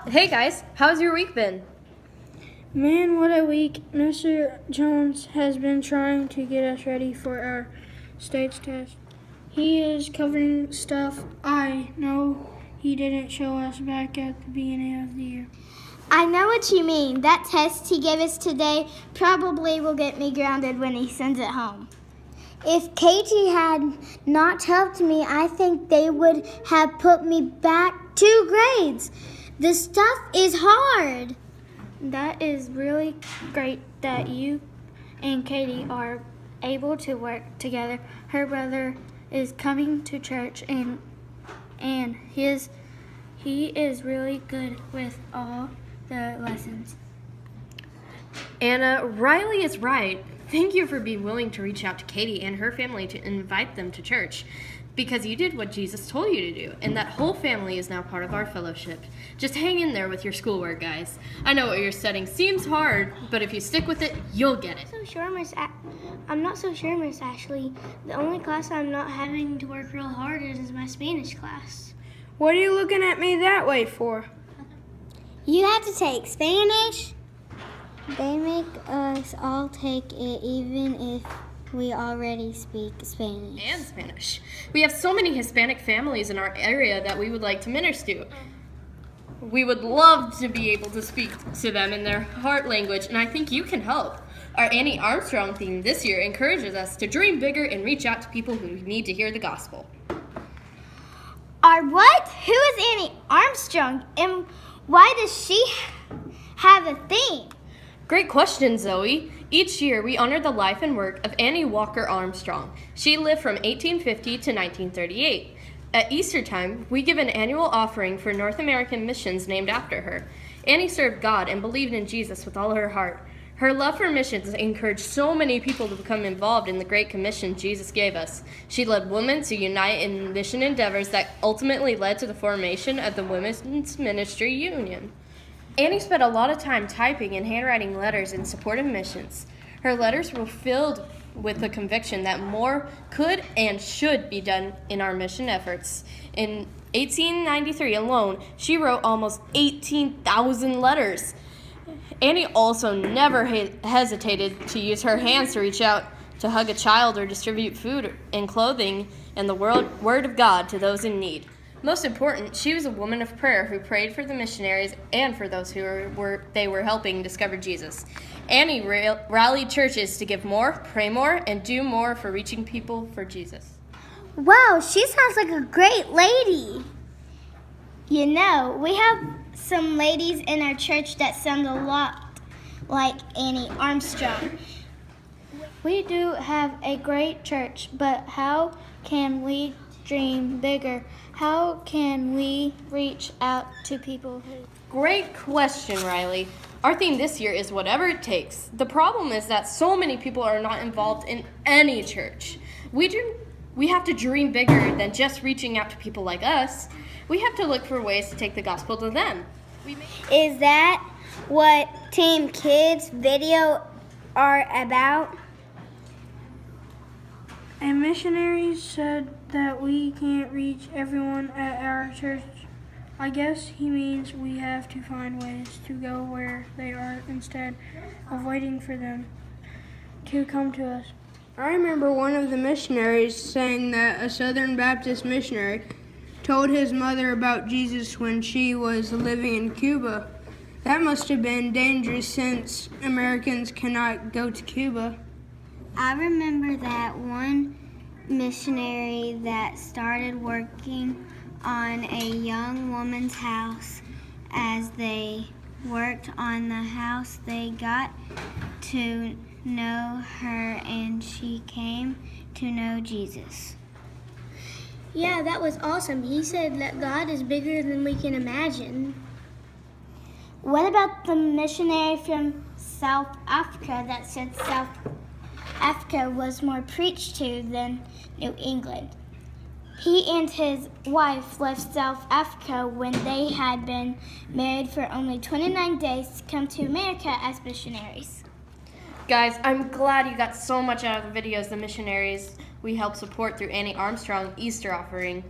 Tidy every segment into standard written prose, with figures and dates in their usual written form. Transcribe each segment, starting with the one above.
Hey guys, how's your week been? Man, what a week. Mr. Jones has been trying to get us ready for our stage test. He is covering stuff I know he didn't show us back at the beginning of the year. I know what you mean. That test he gave us today probably will get me grounded when he sends it home. If Katie had not helped me, I think they would have put me back 2 grades. The stuff is hard. That is really great that you and Katie are able to work together. Her brother is coming to church and he is really good with all the lessons. Anna, Riley is right. Thank you for being willing to reach out to Katie and her family to invite them to church, because you did what Jesus told you to do, and that whole family is now part of our fellowship. Just hang in there with your schoolwork, guys. I know what you're studying seems hard, but if you stick with it, you'll get it. I'm not so sure, Miss Ashley. The only class I'm not having to work real hard is my Spanish class. What are you looking at me that way for? You have to take Spanish. They make us all take it even if we already speak Spanish. And Spanish. We have so many Hispanic families in our area that we would like to minister to. We would love to be able to speak to them in their heart language, and I think you can help. Our Annie Armstrong theme this year encourages us to dream bigger and reach out to people who need to hear the gospel. Our what? Who is Annie Armstrong, and why does she have a theme? Great question, Zoe. Each year, we honor the life and work of Annie Walker Armstrong. She lived from 1850 to 1938. At Easter time, we give an annual offering for North American missions named after her. Annie served God and believed in Jesus with all her heart. Her love for missions encouraged so many people to become involved in the Great Commission Jesus gave us. She led women to unite in mission endeavors that ultimately led to the formation of the Women's Ministry Union. Annie spent a lot of time typing and handwriting letters in support of missions. Her letters were filled with the conviction that more could and should be done in our mission efforts. In 1893 alone, she wrote almost 18,000 letters. Annie also never hesitated to use her hands to reach out, to hug a child, or distribute food and clothing and the word of God to those in need. Most important, she was a woman of prayer who prayed for the missionaries and for those who they were helping discover Jesus. Annie rallied churches to give more, pray more, and do more for reaching people for Jesus. Wow, she sounds like a great lady. You know, we have some ladies in our church that sound a lot like Annie Armstrong. We do have a great church, but how can we dream bigger? How can we reach out to people who... Great question, Riley. Our theme this year is whatever it takes. The problem is that so many people are not involved in any church. We have to dream bigger than just reaching out to people like us. We have to look for ways to take the gospel to them. Is that what Team Kids video are about? And missionaries said that we can't reach everyone at our church. I guess he means we have to find ways to go where they are instead of waiting for them to come to us. I remember one of the missionaries saying that a Southern Baptist missionary told his mother about Jesus when she was living in Cuba. That must have been dangerous since Americans cannot go to Cuba. I remember that one missionary that started working on a young woman's house. As they worked on the house, they got to know her and she came to know Jesus. Yeah, that was awesome. He said that God is bigger than we can imagine. What about the missionary from South Africa that said South Africa was more preached to than New England? He and his wife left South Africa when they had been married for only 29 days to come to America as missionaries. Guys, I'm glad you got so much out of the videos the missionaries we helped support through Annie Armstrong Easter offering.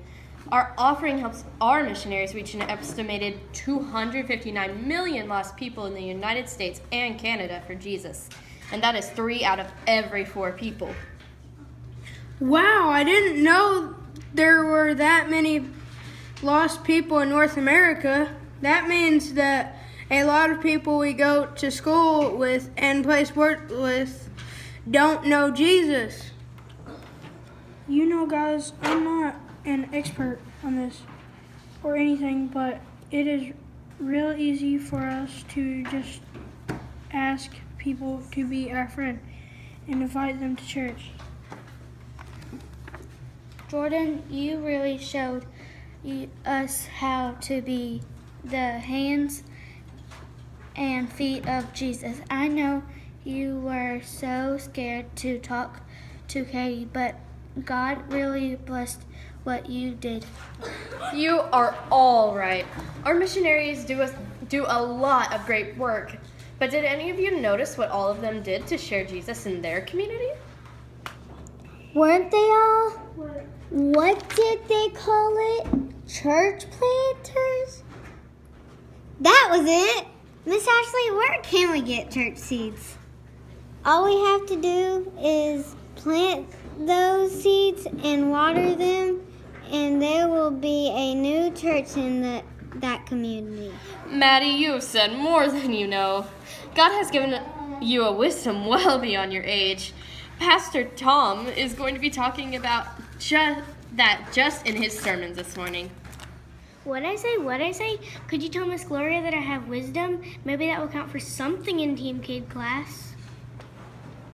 Our offering helps our missionaries reach an estimated 259 million lost people in the United States and Canada for Jesus. And that is 3 out of every 4 people. Wow, I didn't know there were that many lost people in North America. That means that a lot of people we go to school with and play sports with don't know Jesus. You know, guys, I'm not an expert on this or anything, but it is real easy for us to just ask people to be our friend and invite them to church. Jordan, you really showed us how to be the hands and feet of Jesus. I know you were so scared to talk to Katie, but God really blessed what you did. You are all right. Our missionaries do a lot of great work. But did any of you notice what all of them did to share Jesus in their community? Weren't they all? What did they call it? Church planters? That was it. Miss Ashley, where can we get church seeds? All we have to do is plant those seeds and water them, and there will be a new church in that community. Maddie, you have said more than you know. God has given you a wisdom well beyond your age. Pastor Tom is going to be talking about just in his sermons this morning. What'd I say? Could you tell Miss Gloria that I have wisdom? Maybe that will count for something in Team Kid class.